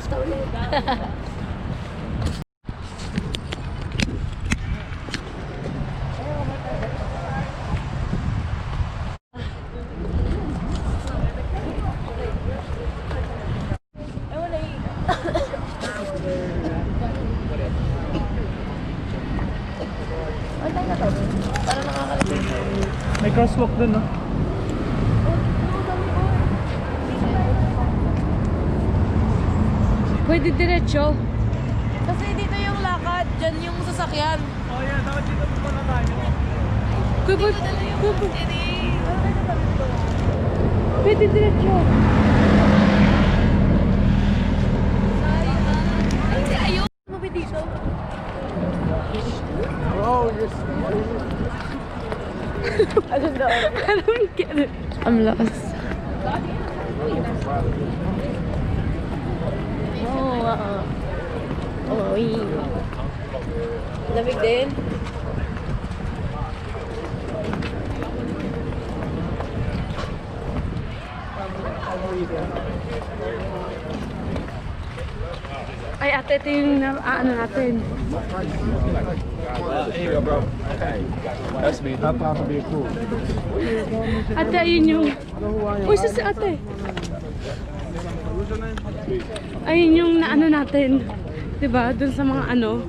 pista ulit. May crosswalk dun, no? Pwede diretso. Kasi dito yung lakad, dyan yung sasakyan. Oh yeah, dapat dito pa na tayo. Pwede diretso. Ay, hindi, ayun. Ano ba dito? Oh, yes. I don't get it. I'm lost. Oh, wow. Oh, lamig din. Ay, ate, ito yung ano natin. Here you go, bro. Okay. That's me. That probably be cool. Ate, ayun yung... Uy, si ate. Ayun yung naano natin. Diba? Dun sa mga ano.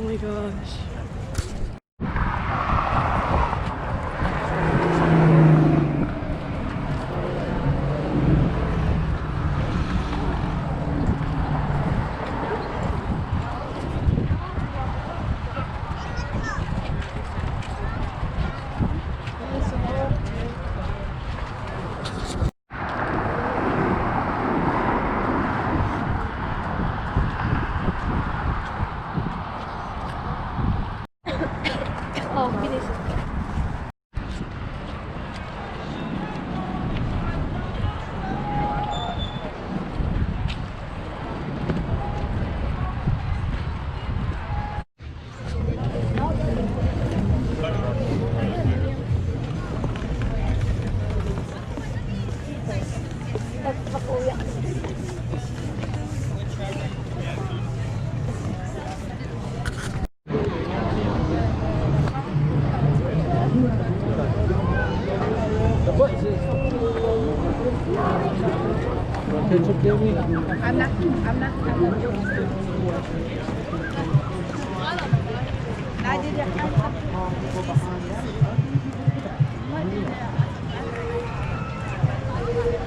Oh my gosh. Oh, bilis. I'm not.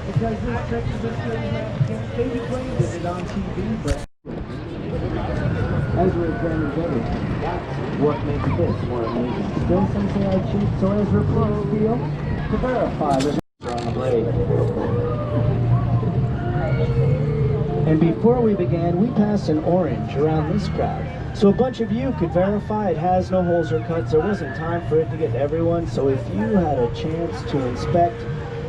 Because this trip is just maybe played it on TV, but Ezra examines everything. That's what makes this more amazing. Still something I cheat, so Ezra, please feel to verify that they're on the blade. And before we began, we passed an orange around this crowd. So a bunch of you could verify it has no holes or cuts. There wasn't time for it to get to everyone, so if you had a chance to inspect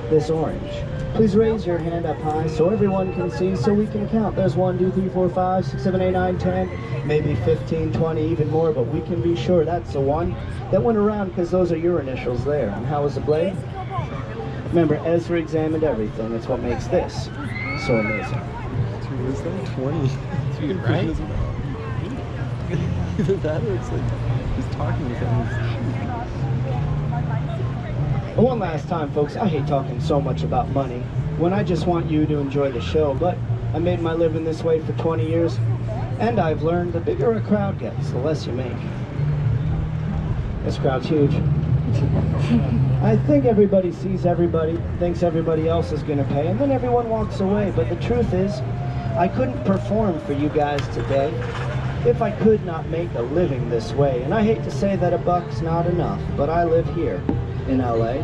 this orange, please raise your hand up high so everyone can see, so we can count. There's 1, 2, 3, 4, 5, 6, 7, 8, 9, 10, maybe 15, 20, even more, but we can be sure that's the one that went around because those are your initials there. And how was the blade? Remember, Ezra examined everything. That's what makes this so amazing. Dude, is that 20? Dude, right? Either that or it's like just talking to him. One last time, folks, I hate talking so much about money when I just want you to enjoy the show, but I made my living this way for 20 years, and I've learned the bigger a crowd gets, the less you make. This crowd's huge. I think everybody sees everybody, thinks everybody else is going to pay, and then everyone walks away, but the truth is, I couldn't perform for you guys today if I could not make a living this way. And I hate to say that a buck's not enough, but I live here in LA.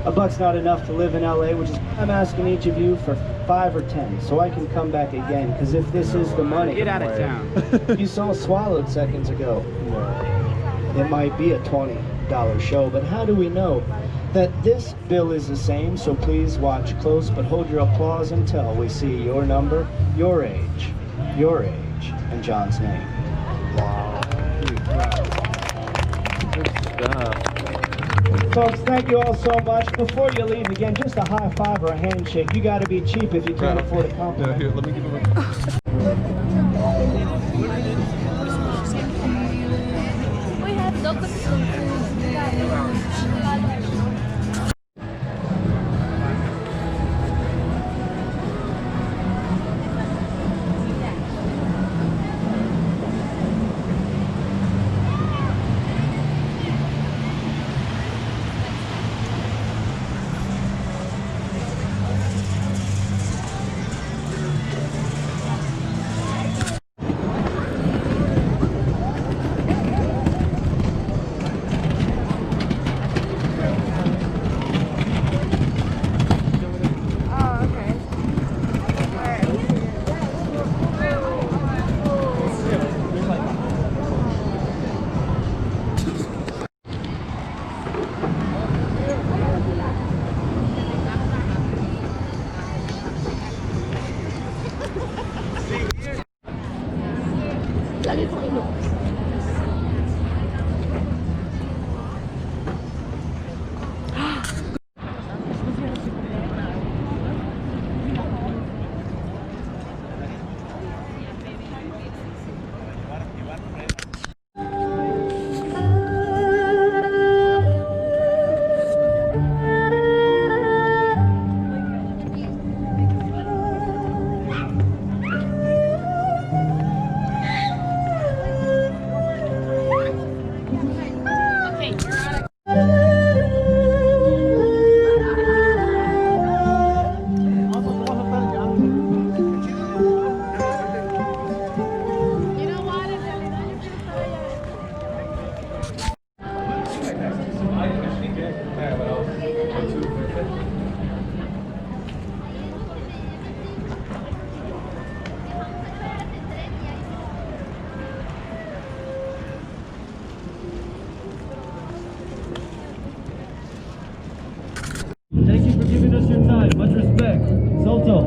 A buck's not enough to live in LA, which is I'm asking each of you for 5 or 10 so I can come back again, because if this is the money, Get out of town. you saw Swallowed seconds ago. It might be a $20 show, but how do we know that this bill is the same? So please watch close, but hold your applause until we see your number, your age, and John's name. Wow. Good stuff. folks, thank you all so much. Before you leave, again, just a high five or a handshake. You got to be cheap if you can't afford a compliment. Here, let me give him We have dogs. Lagi ko ino. Thank you for giving us your time. Much respect. Solto.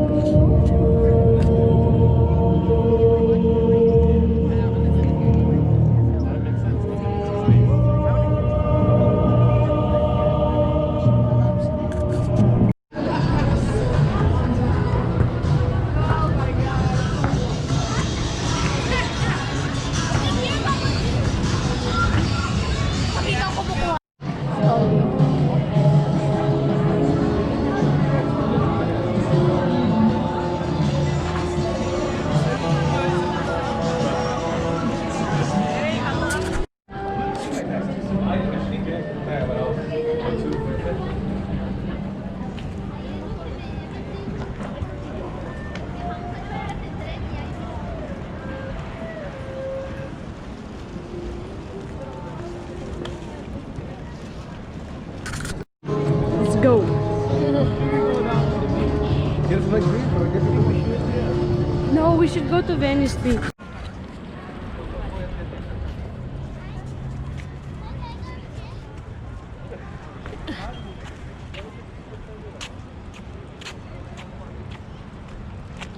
Let's go. No, we should go to Venice Beach.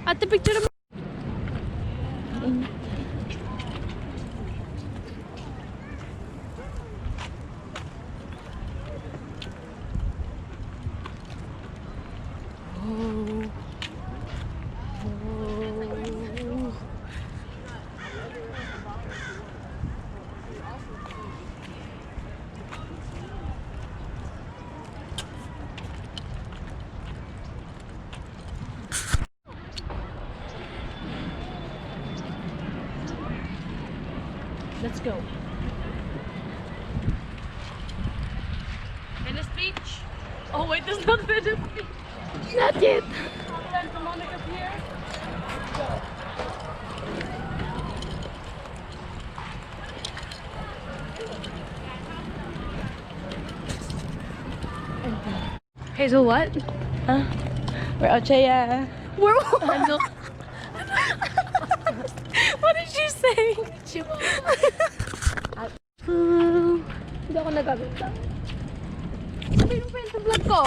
At the picture of let's go. Venice Beach? Oh wait, there's not Venice Beach. Not yet. Santa Monica Pier. Let's go. Hazel, what? Huh? We're Ochaya. We're what did she say? Hindi ako nagaganda. Sabi yung friend sa vlog ko.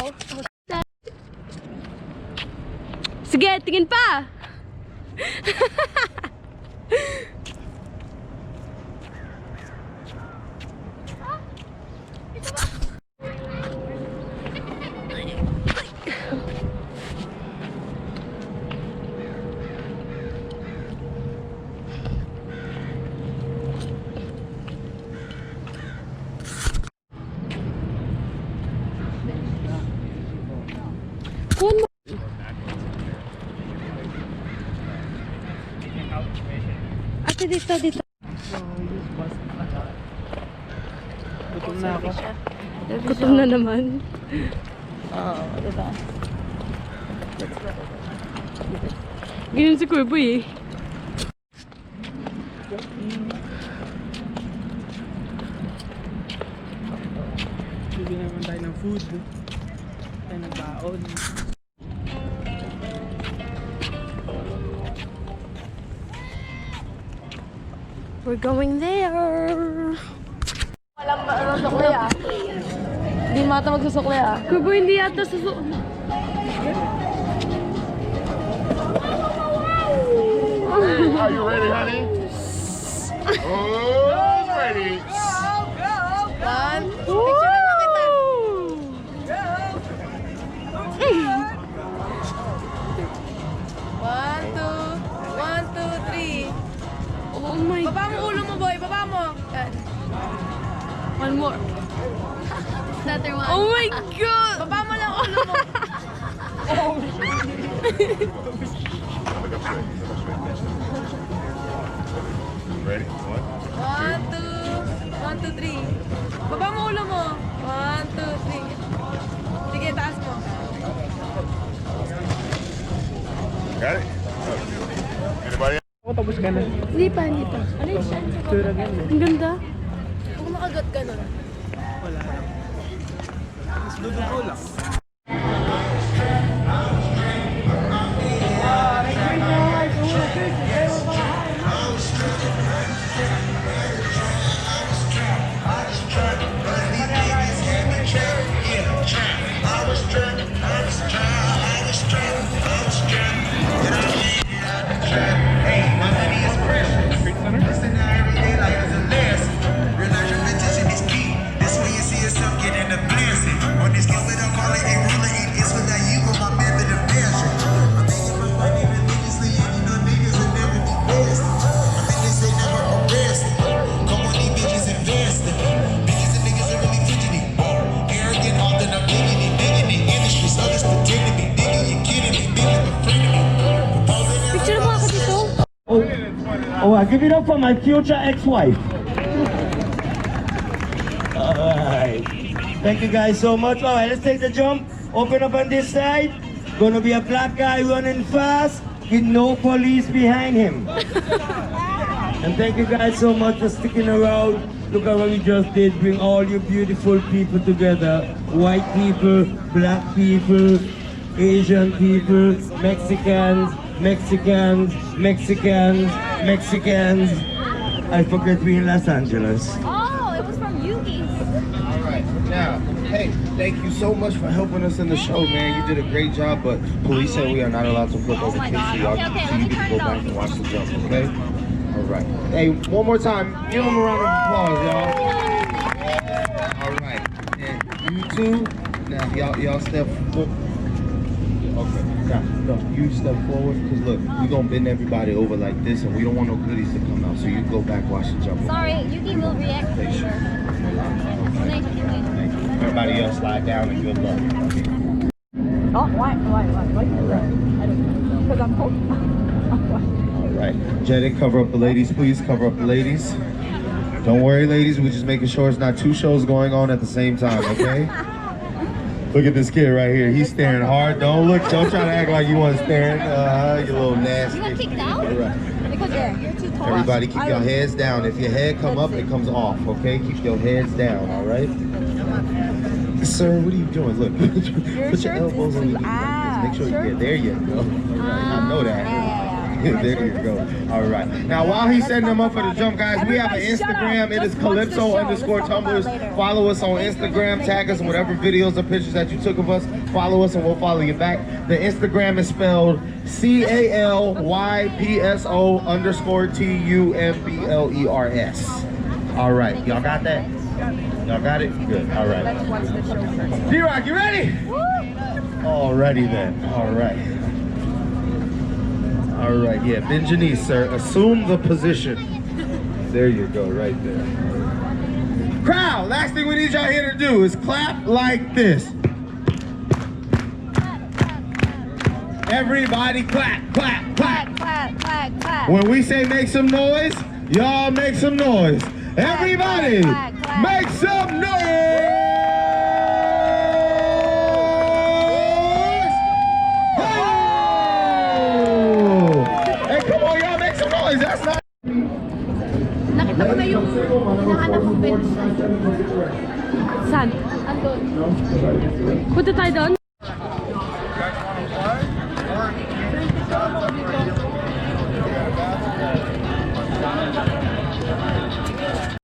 Sige, tingin pa! One more. Ate, dito. Gutom na ako. Gutom na naman. Oo, diba? Ganyan si Kuya Boy eh. Bili naman tayo ng food. Tayo ng baon. We're going there. Walang sukli ah. Hindi mata magsusukli ah. Kuya Boy, hindi yata susunod. Are you ready, honey? Oh, ready. One. Picture na kita. One, two, three. Oh my God. Baba mo ulo mo, boy. Baba mo. Yan. One more. Another one. Oh my God. Baba mo lang ulo mo. Ready? One. One, two, three. Baba mo ulo mo. One, two, three. Sige, taas mo. Got it? Anybody else? Ako tapos ka na. Hindi pa. Ano yung siya? Tura ganun. Ang ganda. Kung makagat ka nun. Wala lang. Mas dudugo lang. Picture mo ako dito. Oh, I give it up for my future ex-wife. Alright. Thank you guys so much. Alright, let's take the jump. Open up on this side. Gonna be a black guy running fast with no police behind him. And thank you guys so much for sticking around. Look at what we just did. Bring all you beautiful people together. White people, black people, Asian people, Mexicans, Mexicans, Mexicans, Mexicans. I forget we're in Los Angeles. Oh, it was from Yugi. All right, now, hey, thank you so much for helping us in the show, man. You did a great job, but police said we are not allowed to flip over kids, so y'all so you get to go back and watch the jump, okay? All right. Hey, one more time, give them a round of applause, y'all. All right, and you two, now y'all step forward. Okay, now, no, you step forward, because look, we're going to bend everybody over like this, and we don't want no goodies to come out, so you go back, watch the jump. Sorry, Yugi will react later. Okay. Thank you. Everybody else slide down and good luck. Oh, why? All right. Because I'm cold. All right. Jetty, cover up the ladies, please. Cover up the ladies. Don't worry, ladies. We're just making sure it's not two shows going on at the same time, okay? Look at this kid right here. He's staring hard. Don't try to act like you weren't staring. You little nasty. You got kicked out? All right. Because you're too tall. Everybody keep your heads down. If your head come up, it comes off, okay? Keep your heads down, all right? Sir, what are you doing? Look, put your elbows on your knees. Make sure you get there. You go. All right. I know that. There you go. All right. Now, while he's setting them up for the jump, guys, we have an Instagram. It is Calypso_Tumblers. Follow us on Instagram. Tag us in whatever videos or pictures that you took of us. Follow us and we'll follow you back. The Instagram is spelled CALYPSO_TUMBLERS. All right. Y'all got that? Y'all got it? Good. All right. D-Rock, you ready? Alrighty then. All right. All right, yeah, Benjanice, sir, assume the position. There you go, right there. Crowd, last thing we need y'all here to do is clap like this. Everybody clap, clap, clap. Clap, clap, clap, clap. When we say make some noise, y'all make some noise. Everybody, clap, clap. make some noise! Oh! Hey, come on, y'all make some noise. That's not. Nakita ko na yung hinahanap kong bench. Saan? Andun. Punta tayo doon?